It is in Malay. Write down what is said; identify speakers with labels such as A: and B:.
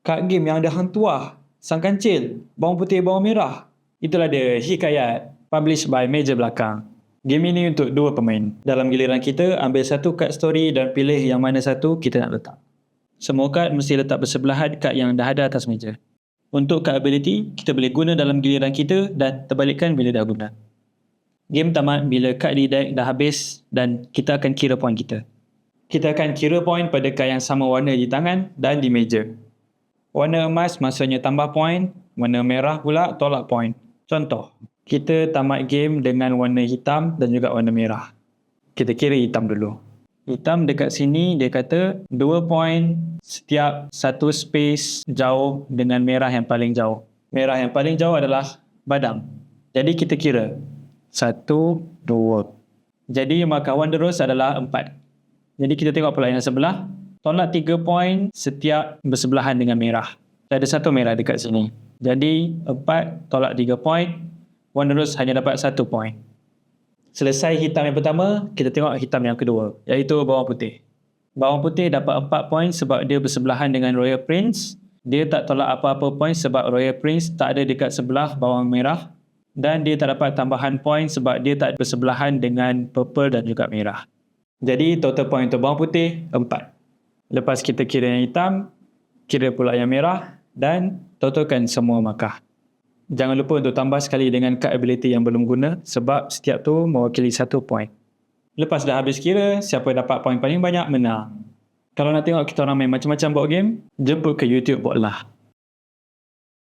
A: Kad game yang ada hang tuah, sang kancil, bawang putih, bawang merah. Itulah dia Hikayat, published by Meja Belakang. Game ini untuk 2 pemain. Dalam giliran kita, ambil satu kad story dan pilih yang mana satu kita nak letak. Semua kad mesti letak bersebelahan kad yang dah ada atas meja. Untuk kad ability, kita boleh guna dalam giliran kita dan terbalikkan bila dah guna. Game tamat bila kad di deck dah habis dan kita akan kira poin kita. Kita akan kira poin pada kad yang sama warna di tangan dan di meja. Warna emas maksudnya tambah poin, warna merah pula tolak poin. Contoh, kita tamat game dengan warna hitam dan juga warna merah. Kita kira hitam dulu. Hitam dekat sini dia kata 2 poin setiap satu space jauh dengan merah yang paling jauh. Merah yang paling jauh adalah badang. Jadi kita kira 1, 2. Jadi markah Wanderers adalah 4. Jadi kita tengok pula yang sebelah. Tolak 3 poin setiap bersebelahan dengan merah. Ada satu merah dekat sini. Jadi 4 tolak 3 poin. Wanderers hanya dapat 1 poin. Selesai hitam yang pertama, kita tengok hitam yang kedua, iaitu bawang putih. Bawang putih dapat 4 poin sebab dia bersebelahan dengan Royal Prince. Dia tak tolak apa-apa poin sebab Royal Prince tak ada dekat sebelah bawang merah. Dan dia tak dapat tambahan poin sebab dia tak bersebelahan dengan purple dan juga merah. Jadi total poin untuk bawang putih 4. Lepas kita kira yang hitam, kira pula yang merah dan totalkan semua markah. Jangan lupa untuk tambah sekali dengan kad ability yang belum guna sebab setiap tu mewakili 1 poin. Lepas dah habis kira, siapa dapat poin paling banyak menang. Kalau nak tengok kita orang main macam-macam board game, jemput ke YouTube Boardlah.